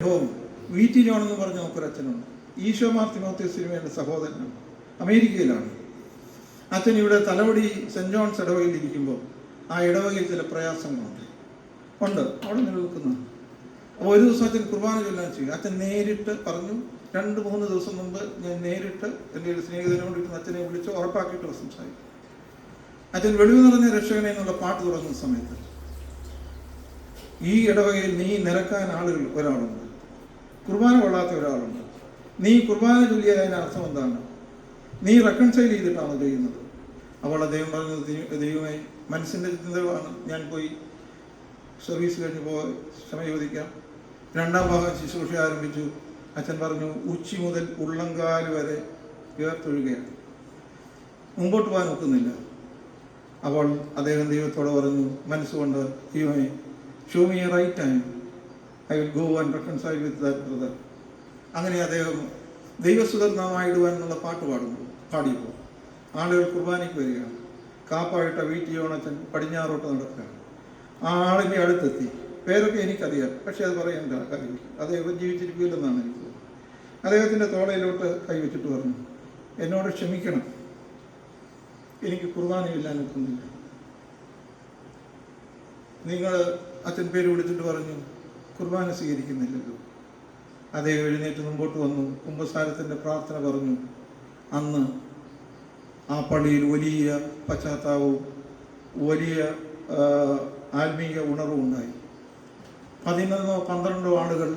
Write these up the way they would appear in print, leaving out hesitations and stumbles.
VT John എന്ന് പറഞ്ഞ നമുക്കൊരച്ഛനുണ്ട്. ഈശോ മാർ തിമോത്തിയോസ് തിരുമേനിയുടെ സഹോദരനാണ്. അമേരിക്കയിലാണ്. അച്ഛൻ ഇവിടെ തലവടി സെൻറ് ജോൺസ് ഇടവകയിൽ ഇരിക്കുമ്പോൾ ആ ഇടവകയിൽ ചില പ്രയാസങ്ങളുണ്ട് അവിടെ നിലനിൽക്കുന്നത്. അപ്പോൾ ഒരു ദിവസം അച്ഛൻ കുർബാന ചൊല്ലാൻ ചെയ്യും. അച്ഛൻ നേരിട്ട് പറഞ്ഞു, 2-3 ദിവസം മുമ്പ് ഞാൻ നേരിട്ട് എൻ്റെ ഒരു സ്നേഹിതനോട് അച്ഛനെ വിളിച്ച് ഉറപ്പാക്കിയിട്ട് സംസാരിക്കും. അച്ഛൻ വെളിവ് നിറഞ്ഞ രക്ഷകനെ എന്നുള്ള പാട്ട് തുടങ്ങുന്ന സമയത്ത് ഈ ഇടവകയിൽ നീ നിരക്കാൻ ആളുകൾ ഒരാളുണ്ട്, കുർബാന കൊള്ളാത്ത ഒരാളുണ്ട്. നീ കുർബാന ചൊല്ലിയതിന് അർത്ഥം എന്താണ്? നീ റെക്കൺസൈൽ ചെയ്തിട്ടാണ് ചെയ്യുന്നത്. അപ്പോൾ അദ്ദേഹം പറഞ്ഞത്, ദൈവമേ മനസ്സിൻ്റെ ചിന്തകളാണ്, ഞാൻ പോയി സർവീസ് കഴിഞ്ഞ് ക്ഷമ ചോദിക്കാം. 2ാം ഭാഗം ശുശ്രൂഷ ആരംഭിച്ചു. അച്ഛൻ പറഞ്ഞു, ഉച്ചി മുതൽ ഉള്ളങ്കാല് വരെ ഉയർത്തൊഴുകയാണ്, മുമ്പോട്ട് പോകാൻ ഒക്കുന്നില്ല. അപ്പോൾ അദ്ദേഹം ദൈവത്തോട് പറഞ്ഞു മനസ്സുകൊണ്ട്, ദൈവമേ show me a right time, I will go and reconcile with that brother. അങ്ങനെ അദ്ദേഹം ദൈവസുതർനാമായിടുവാൻ എന്നുള്ള പാട്ട് പാടിയപ്പോൾ ആളുകൾ കുർബാനയ്ക്ക് വരികയാണ്. കാപ്പായിട്ട VT ജോണച്ചൻ പടിഞ്ഞാറോട്ട് നടക്കുകയാണ്. ആ ആളിൻ്റെ അടുത്തെത്തി. പേരൊക്കെ എനിക്കറിയാം, പക്ഷെ അത് പറയേണ്ട കാര്യം, അദ്ദേഹം ജീവിച്ചിരിക്കില്ലെന്നാണ് എനിക്ക് തോന്നുന്നത്. അദ്ദേഹത്തിൻ്റെ തോളയിലോട്ട് കൈവച്ചിട്ട് പറഞ്ഞു, എന്നോട് ക്ഷമിക്കണം, എനിക്ക് കുർബാനയില്ലാൻ നിൽക്കുന്നില്ല. നിങ്ങൾ അച്ഛൻ പേര് വിളിച്ചിട്ട് പറഞ്ഞു, കുർബാന സ്വീകരിക്കുന്നില്ലല്ലോ. അദ്ദേഹം എഴുന്നേറ്റ് മുമ്പോട്ട് വന്നു, കുമ്പസാരത്തിൻ്റെ പ്രാർത്ഥന പറഞ്ഞു. അന്ന് ആ പള്ളിയിൽ വലിയ പശ്ചാത്താപവും വലിയ ആത്മീയ ഉണർവും ഉണ്ടായി. 11-12 ആളുകൾ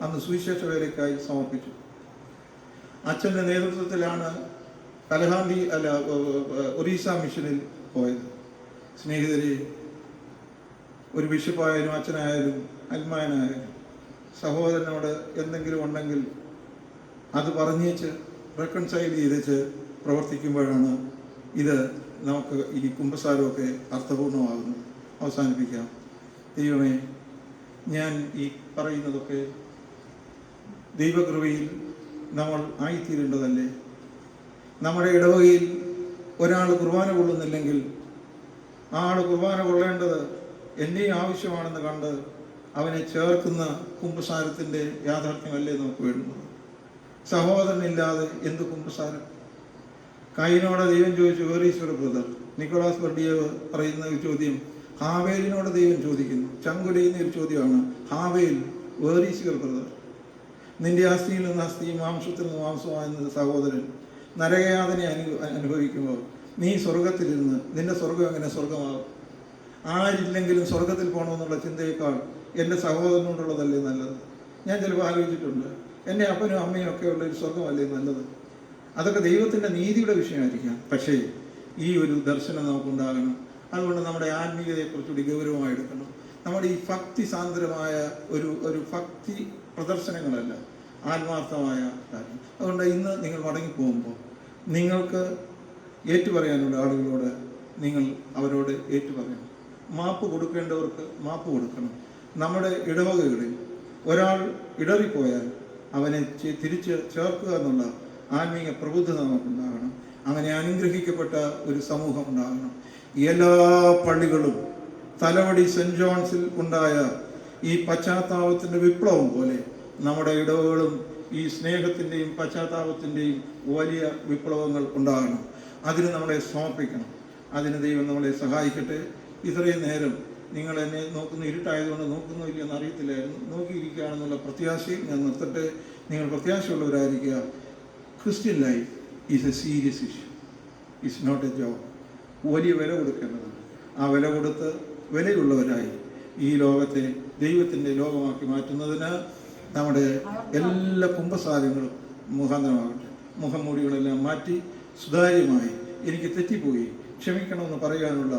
അന്ന് സുവിശേഷ വേലയ്ക്കായി സമർപ്പിച്ചു. അച്ഛൻ്റെ നേതൃത്വത്തിലാണ് ഒറീസ മിഷനിൽ പോയത്. സ്നേഹിതരെ, ഒരു ബിഷപ്പായാലും അച്ഛനായാലും അൽമായനായാലും സഹോദരനോട് എന്തെങ്കിലും ഉണ്ടെങ്കിൽ അത് പറഞ്ഞേച്ച് റെക്കൺസൈൽ ചെയ്തേച്ച് പ്രവർത്തിക്കുമ്പോഴാണ് ഇത് നമുക്ക് ഈ കുമ്പസാരമൊക്കെ അർത്ഥപൂർണമാകുന്നത്. അവസാനിപ്പിക്കാം. ദൈവമേ, ഞാൻ ഈ പറയുന്നതൊക്കെ ദൈവകൃപയിൽ നമ്മൾ ആയിത്തീരേണ്ടതല്ലേ? നമ്മുടെ ഇടവകയിൽ ഒരാൾ കുർബാന കൊള്ളുന്നില്ലെങ്കിൽ ആ ആൾ കുർബാന കൊള്ളേണ്ടത് എൻ്റെയും ആവശ്യമാണെന്ന് കണ്ട് അവനെ ചേർക്കുന്ന കുമ്പസാരത്തിൻ്റെ യാഥാർത്ഥ്യമല്ലേ നമുക്ക് വേണ്ടുന്നത്? സഹോദരനില്ലാതെ എന്ത് കുമ്പസാരം? കൈനോട് ദൈവം ചോദിച്ചു, where is your brother? Nicolas Berdyaev പറയുന്ന ഒരു ചോദ്യം ഹാവേലിനോട് ദൈവം ചോദിക്കുന്നു. ചങ്കുലയുന്ന ഒരു ചോദ്യമാണ്, Havel, where is your brother? നിന്റെ അസ്ഥിയിൽ നിന്ന് അസ്ഥിയും മാംസത്തിൽ നിന്ന് മാംസമാകുന്ന സഹോദരൻ നരകയാതന അനുഭവിക്കുമ്പോൾ നീ സ്വർഗത്തിലിരുന്ന് നിന്റെ സ്വർഗം എങ്ങനെ സ്വർഗമാകും? ആരില്ലെങ്കിലും സ്വർഗത്തിൽ പോകണമെന്നുള്ള ചിന്തയേക്കാൾ എൻ്റെ സഹോദരനോടുള്ളതല്ലേ നല്ലത്? ഞാൻ ചിലപ്പോൾ ആലോചിച്ചിട്ടുണ്ട്, എൻ്റെ അപ്പനും അമ്മയും ഒക്കെ ഉള്ള ഒരു സ്വർഗമല്ലേ നല്ലത്? അതൊക്കെ ദൈവത്തിൻ്റെ നീതിയുടെ വിഷയമായിരിക്കാം. പക്ഷേ ഈ ഒരു ദർശനം നമുക്കുണ്ടാകണം. അതുകൊണ്ട് നമ്മുടെ ആത്മീയതയെക്കുറിച്ചുകൂടി ഗൗരവമായി എടുക്കണം. നമ്മുടെ ഈ ഭക്തി സാന്ദ്രമായ ഒരു ഭക്തി പ്രദർശനങ്ങളല്ല, ആത്മാർത്ഥമായ കാര്യം. അതുകൊണ്ട് ഇന്ന് നിങ്ങൾ മടങ്ങിപ്പോകുമ്പോൾ നിങ്ങൾക്ക് ഏറ്റുപറയാനുള്ള ആളുകളോട് നിങ്ങൾ അവരോട് ഏറ്റുപറയണം. മാപ്പ് കൊടുക്കേണ്ടവർക്ക് മാപ്പ് കൊടുക്കണം. നമ്മുടെ ഇടവകകളിൽ ഒരാൾ ഇടറിപ്പോയാൽ അവനെ തിരിച്ച് ചേർക്കുക എന്നുള്ള ആത്മീയ പ്രബുദ്ധത നമുക്കുണ്ടാകണം. അങ്ങനെ അനുഗ്രഹിക്കപ്പെട്ട ഒരു സമൂഹം ഉണ്ടാകണം. എല്ലാ പള്ളികളും തലവടി സെൻറ് ജോൺസിൽ ഉണ്ടായ ഈ പശ്ചാത്താപത്തിൻ്റെ വിപ്ലവം പോലെ നമ്മുടെ ഇടവകളും ഈ സ്നേഹത്തിൻ്റെയും പശ്ചാത്താപത്തിൻ്റെയും വലിയ വിപ്ലവങ്ങൾ ഉണ്ടാകണം. അതിന് നമ്മളെ സമർപ്പിക്കണം. അതിന് ദൈവം നമ്മളെ സഹായിക്കട്ടെ. ഇത്രയും നേരം നിങ്ങൾ എന്നെ നോക്കുന്ന ഇരുട്ടായതുകൊണ്ട് നോക്കുന്നു ഇല്ലെന്ന് അറിയത്തില്ലായിരുന്നു. നോക്കിയിരിക്കുകയാണെന്നുള്ള പ്രത്യാശയിൽ ഞാൻ നിർത്തട്ടെ. നിങ്ങൾ പ്രത്യാശയുള്ളവരായിരിക്കുക. Christian life is a serious issue, it's not a job. വലിയ വില കൊടുക്കേണ്ടതാണ്. ആ വില കൊടുത്ത് വിലയുള്ളവരായി ഈ ലോകത്തെ ദൈവത്തിൻ്റെ ലോകമാക്കി മാറ്റുന്നതിന് നമ്മുടെ എല്ലാ കുമ്പസാരങ്ങളും മുഖാന്തരമാകട്ടെ. മുഖംമൂടികളെല്ലാം മാറ്റി സുതാര്യമായി എനിക്ക് തെറ്റിപ്പോയി ക്ഷമിക്കണമെന്ന് പറയാനുള്ള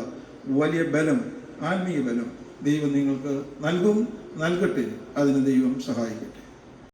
വലിയ ബലം, ആത്മീയ ബലം ദൈവം നിങ്ങൾക്ക് നൽകട്ടെ. അതിന് ദൈവം സഹായിക്കട്ടെ.